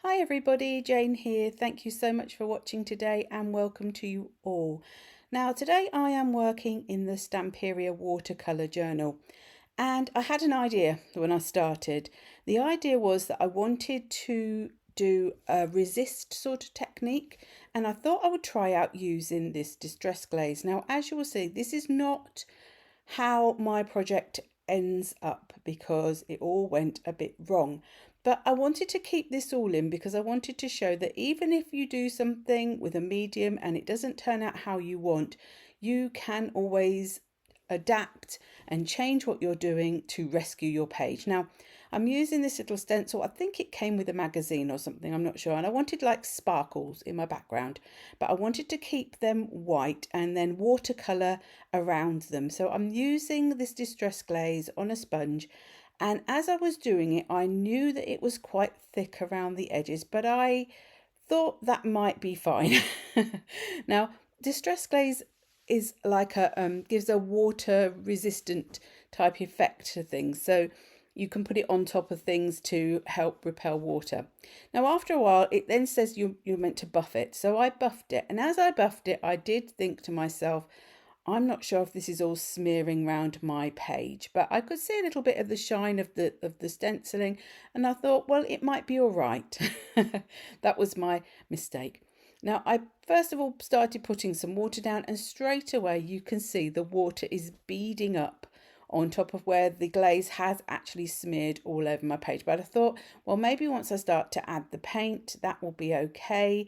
Hi everybody, Jane here. Thank you so much for watching today and welcome to you all. Now today I am working in the Stamperia watercolour journal and I had an idea when I started. The idea was that I wanted to do a resist sort of technique and I thought I would try out using this distress glaze. Now as you will see, this is not how my project ends up because it all went a bit wrong. But I wanted to keep this all in because I wanted to show that even if you do something with a medium and it doesn't turn out how you want, you can always adapt and change what you're doing to rescue your page. Now, I'm using this little stencil. I think it came with a magazine or something, I'm not sure. And I wanted like sparkles in my background, but I wanted to keep them white and then watercolour around them. So I'm using this distress glaze on a sponge. And as I was doing it, I knew that it was quite thick around the edges, but I thought that might be fine. Now, distress glaze is like gives a water resistant type effect to things. So you can put it on top of things to help repel water. Now after a while it then says you're meant to buff it. So I buffed it, and as I buffed it I did think to myself, I'm not sure if this is all smearing round my page, but I could see a little bit of the shine of the stenciling, and I thought, well, it might be all right. That was my mistake. Now, I first of all started putting some water down, and straight away you can see the water is beading up on top of where the glaze has actually smeared all over my page. But I thought, well, maybe once I start to add the paint, that will be okay.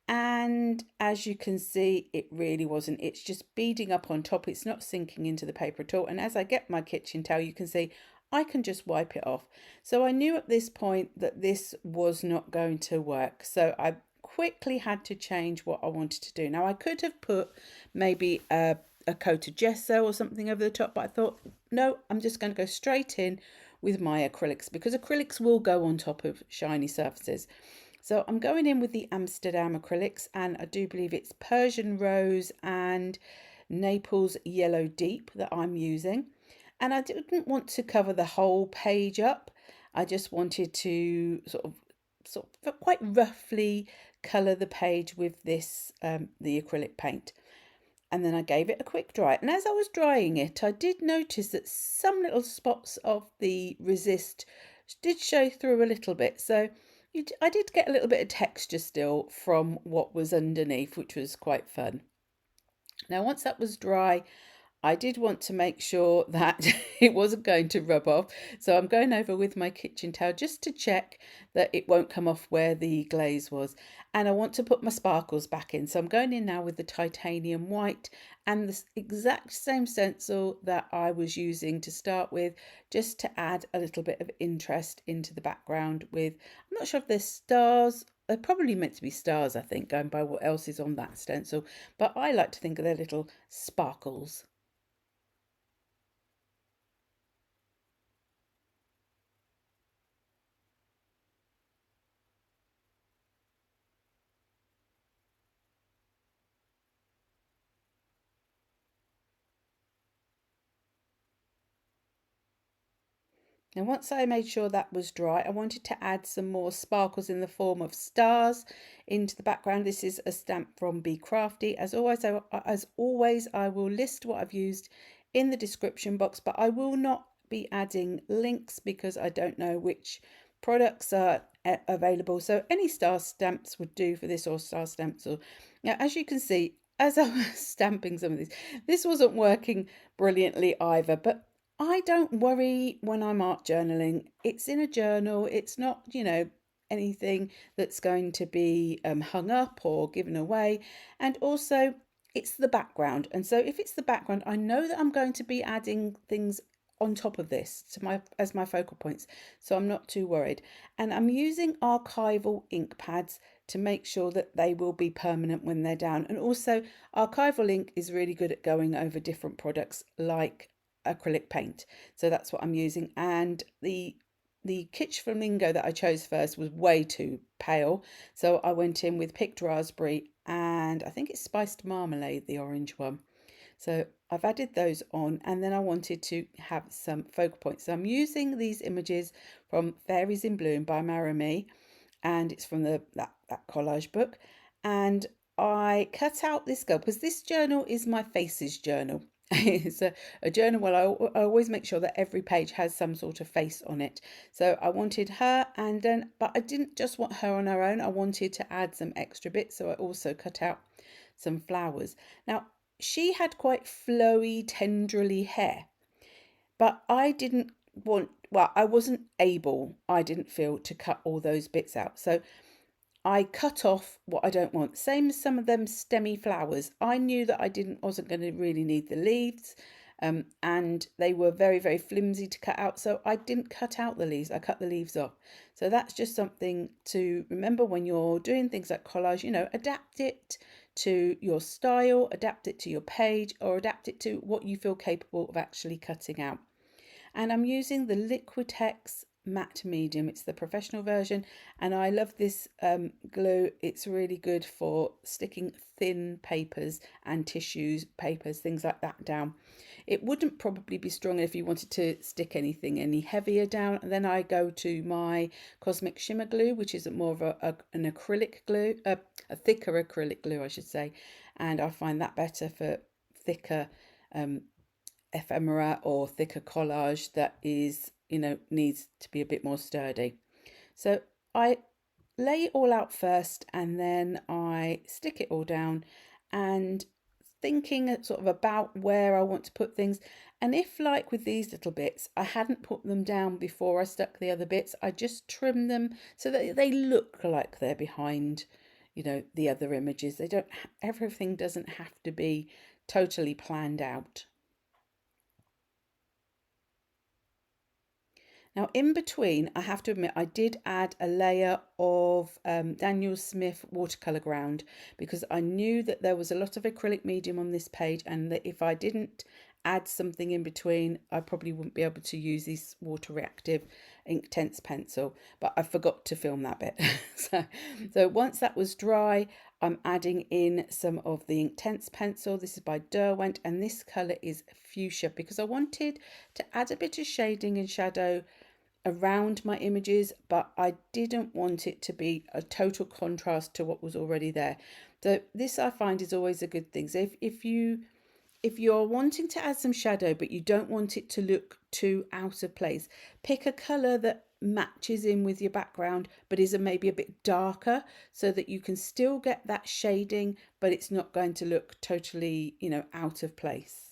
And as you can see, it really wasn't. It's just beading up on top. It's not sinking into the paper at all. And as I get my kitchen towel, you can see I can just wipe it off. So I knew at this point that this was not going to work. So I quickly had to change what I wanted to do. Now I could have put maybe a coat of gesso or something over the top, but I thought, no, I'm just going to go straight in with my acrylics because acrylics will go on top of shiny surfaces. So I'm going in with the Amsterdam acrylics, and I do believe it's Persian Rose and Naples Yellow Deep that I'm using. And I didn't want to cover the whole page up. I just wanted to sort of quite roughly colour the page with this the acrylic paint. And then I gave it a quick dry. And as I was drying it, I did notice that some little spots of the resist did show through a little bit. So I did get a little bit of texture still from what was underneath, which was quite fun. Now, once that was dry, I did want to make sure that it wasn't going to rub off. So I'm going over with my kitchen towel just to check that it won't come off where the glaze was. And I want to put my sparkles back in. So I'm going in now with the titanium white and the exact same stencil that I was using to start with, just to add a little bit of interest into the background with, I'm not sure if there's stars. They're probably meant to be stars, I think, going by what else is on that stencil. But I like to think of their little sparkles. Now, once I made sure that was dry, I wanted to add some more sparkles in the form of stars into the background. This is a stamp from Be Crafty. As always, I will list what I've used in the description box, but I will not be adding links because I don't know which products are available. So any star stamps would do for this, or star stencil. Now, as you can see, as I was stamping some of these, this wasn't working brilliantly either, but I don't worry when I'm art journaling. It's in a journal. It's not, anything that's going to be hung up or given away. And also, it's the background. And so if it's the background, I know that I'm going to be adding things on top of this as my focal points. So I'm not too worried. And I'm using archival ink pads to make sure that they will be permanent when they're down. And also, archival ink is really good at going over different products like acrylic paint, so that's what I'm using. And the Kitsch Flamingo that I chose first was way too pale, so I went in with picked raspberry and I think it's spiced marmalade, the orange one. So I've added those on, and then I wanted to have some focal points. So I'm using these images from Fairies in Bloom by Maremi, and it's from that collage book. And I cut out this girl because this journal is my faces journal. It's a journal where I always make sure that every page has some sort of face on it. So I wanted her, and then, but I didn't just want her on her own. I wanted to add some extra bits, so I also cut out some flowers. Now, she had quite flowy, tendrily hair, but I didn't want, well, I wasn't able, I didn't feel, to cut all those bits out. So I cut off what I don't want. Same as some of them stemmy flowers. I knew that wasn't going to really need the leaves, and they were very, very flimsy to cut out. So I didn't cut out the leaves. I cut the leaves off. So that's just something to remember when you're doing things like collage. You know, adapt it to your style, adapt it to your page, or adapt it to what you feel capable of actually cutting out. And I'm using the Liquitex matte medium. It's the professional version, and I love this glue. It's really good for sticking thin papers and tissues, papers, things like that down. It wouldn't probably be strong if you wanted to stick anything any heavier down. And then I go to my Cosmic Shimmer glue, which is more of an acrylic glue, a thicker acrylic glue, I should say, and I find that better for thicker ephemera or thicker collage that is, you know, needs to be a bit more sturdy. So I lay it all out first, and then I stick it all down, and thinking sort of about where I want to put things. And if, like with these little bits, I hadn't put them down before I stuck the other bits, I just trim them so that they look like they're behind, you know, the other images. They don't, everything doesn't have to be totally planned out. Now, in between, I have to admit, I did add a layer of Daniel Smith watercolour ground, because I knew that there was a lot of acrylic medium on this page, and that if I didn't add something in between, I probably wouldn't be able to use this water reactive Inktense pencil, but I forgot to film that bit. so once that was dry, I'm adding in some of the Inktense pencil. This is by Derwent, and this colour is Fuschia, because I wanted to add a bit of shading and shadow around my images, but I didn't want it to be a total contrast to what was already there. So this, I find, is always a good thing. So if you're wanting to add some shadow but you don't want it to look too out of place, pick a colour that matches in with your background but is maybe a bit darker, so that you can still get that shading but it's not going to look totally, you know, out of place.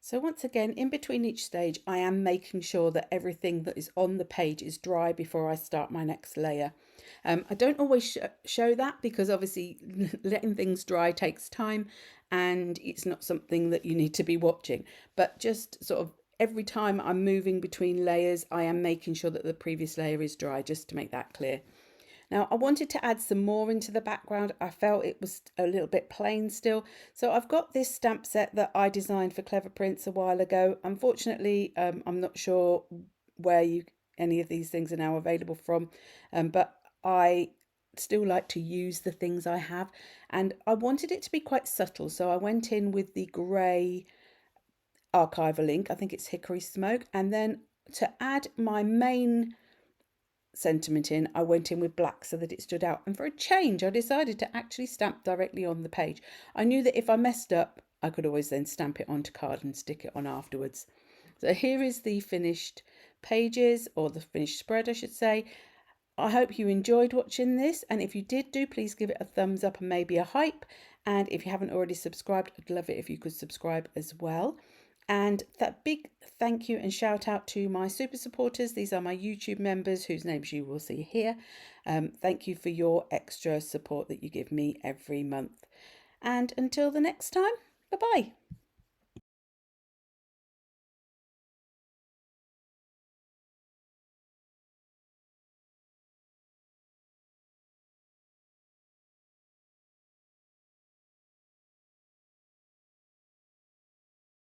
So once again, in between each stage, I am making sure that everything that is on the page is dry before I start my next layer. I don't always show that, because obviously letting things dry takes time, and it's not something that you need to be watching. But just sort of every time I'm moving between layers, I am making sure that the previous layer is dry, just to make that clear. Now, I wanted to add some more into the background. I felt it was a little bit plain still. So I've got this stamp set that I designed for Cleverprints a while ago. Unfortunately, I'm not sure where any of these things are now available from, but I still like to use the things I have. And I wanted it to be quite subtle. So I went in with the grey Archival ink, I think it's Hickory Smoke. And then to add my main sentiment in, I went in with black so that it stood out. And for a change, I decided to actually stamp directly on the page. I knew that if I messed up, I could always then stamp it onto card and stick it on afterwards. So here is the finished pages, or the finished spread, I should say. I hope you enjoyed watching this, and if you did, please give it a thumbs up and maybe a hype. And if you haven't already subscribed, I'd love it if you could subscribe as well. And that big thank you and shout out to my super supporters. These are my YouTube members whose names you will see here. Thank you for your extra support that you give me every month. And until the next time, bye-bye.